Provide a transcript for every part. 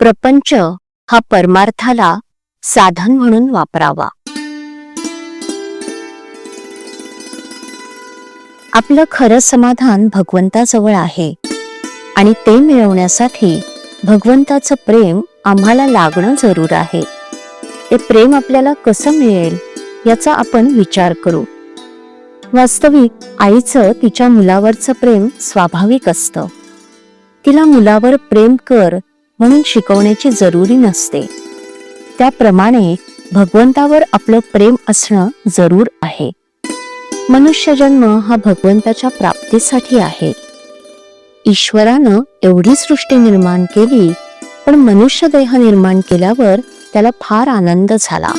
प्रपंच हा परमार्थाला साधन म्हणून वापरावा. आपलं खरं समाधान भगवंताजवळ आहे आणि ते मिळवण्यासाठी भगवंताचं प्रेम आम्हाला लागणं जरूर आहे. ते प्रेम आपल्याला कसं मिळेल याचा आपण विचार करू. वास्तविक आईचं तिच्या मुलावरचं प्रेम स्वाभाविक असतं. तिला मुलावर प्रेम कर म्हणून शिकवण्याची जरुरी नसते. त्याप्रमाणे भगवंतावर आपलं प्रेम असणं जरूर आहे. मनुष्य जन्म हा भगवंताच्या प्राप्तीसाठी आहे. ईश्वरानं एवढी सृष्टी निर्माण केली, पण मनुष्य देह निर्माण केल्यावर त्याला फार आनंद झाला.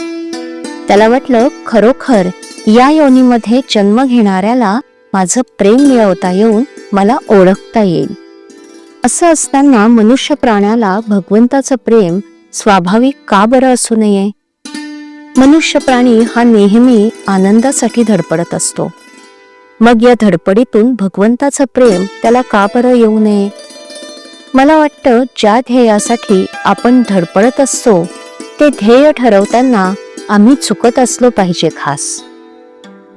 त्याला वाटलं खरोखर या योनीमध्ये जन्म घेणाऱ्याला माझं प्रेम मिळवता येऊन मला ओळखता येईल. असं असताना मनुष्य प्राण्याला भगवंताचं प्रेम स्वाभाविक का बरं असू नये? मनुष्य प्राणी हा नेहमी आनंदासाठी धडपडत असतो. मग या धडपडीतून भगवंताचं प्रेम त्याला का बरं येऊ नये? मला वाटतं ज्या ध्येयासाठी आपण धडपडत असतो ते ध्येय ठरवताना आम्ही चुकत असलो पाहिजे. खास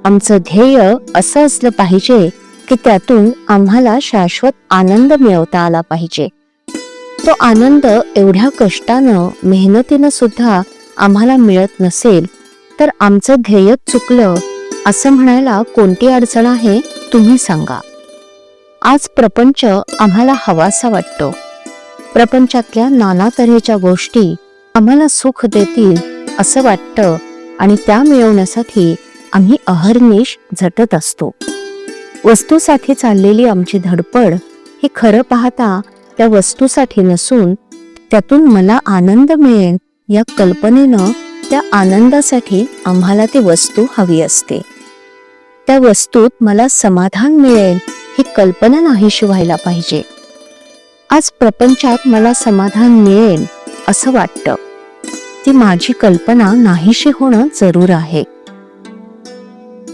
आमचं ध्येय असं असलं पाहिजे की त्यातून आम्हाला शाश्वत आनंद मिळवता आला पाहिजे. तो आनंद एवढ्या कष्टानं मेहनतीनं सुद्धा आम्हाला मिळत नसेल तर आमचं ध्येय चुकलं असं म्हणायला कोणती अडचण आहे तुम्ही सांगा. आज प्रपंच आम्हाला हवासा वाटतो. प्रपंचातल्या नाना तऱ्हेच्या गोष्टी आम्हाला सुख देतील असं वाटतं आणि त्या मिळवण्यासाठी आम्ही अहर्निश झटत असतो. वस्तूसाठी चाललेली आमची धडपड ही खरं पाहता त्या वस्तूसाठी नसून त्यातून मला आनंद मिळेल या कल्पनेनं त्या आनंदासाठी आम्हाला ती वस्तू हवी असते. त्या वस्तूत मला समाधान मिळेल ही कल्पना नाहीशी व्हायला पाहिजे. आज प्रपंचात मला समाधान मिळेल असं वाटतं. ती माझी कल्पना नाहीशी होणं जरूर आहे.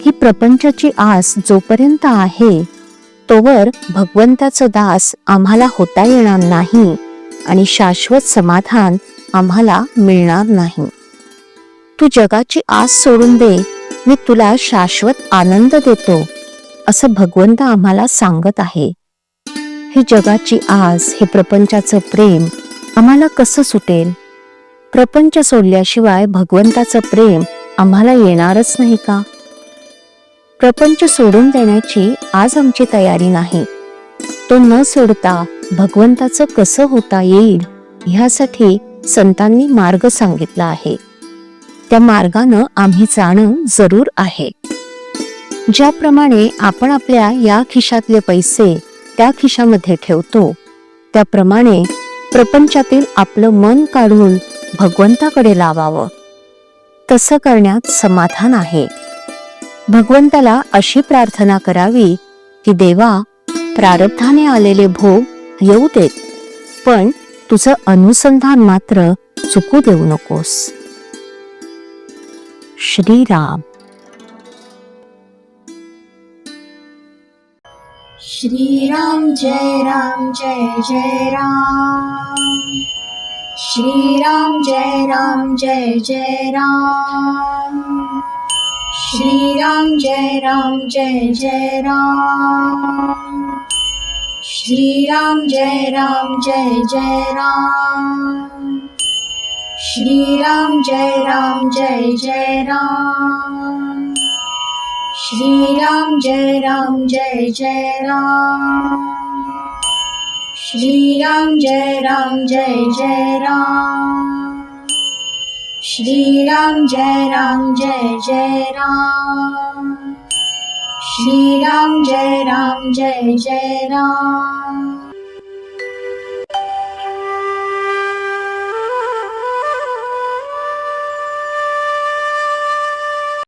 ही प्रपंचाची आस जोपर्यंत आहे तोवर भगवंताचं दास आम्हाला होता येणार नाही आणि शाश्वत समाधान आम्हाला मिळणार नाही. तू जगाची आस सोडून दे, मी तुला शाश्वत आनंद देतो असं भगवंत आम्हाला सांगत आहे. ही जगाची आस, हे प्रपंचाचं प्रेम आम्हाला कसं सुटेल? प्रपंच सोडल्याशिवाय भगवंताचं प्रेम आम्हाला येणारच नाही का? प्रपंच सोडून देण्याची आज आमची तयारी नाही. तो न सोडता भगवंताचं कसं होता येईल ह्यासाठी संतांनी मार्ग सांगितला आहे. त्या मार्गानं आम्ही जाणं जरूर आहे. ज्याप्रमाणे आपण आपल्या या खिशातले पैसे त्या खिशामध्ये ठेवतो त्याप्रमाणे प्रपंचातील आपलं मन काढून भगवंताकडे लावावं. तसं करण्यात समाधान आहे. भगवंताला अशी प्रार्थना करावी की देवा, प्रारब्धाने आलेले भोग येऊ देत, पण तुझं अनुसंधान मात्र चुकू देऊ नकोस. श्रीराम. श्रीराम जय राम जय जय राम. श्रीराम जय राम जय जय राम. श्रीराम जय राम जय जय राम. श्रीराम जय राम जय जय राम. श्रीराम जय राम जय जय राम. श्रीराम जय राम जय जय राम. श्रीराम जय राम जय जय राम. श्रीराम जय राम जय जय राम. श्रीराम जय राम जय जय राम.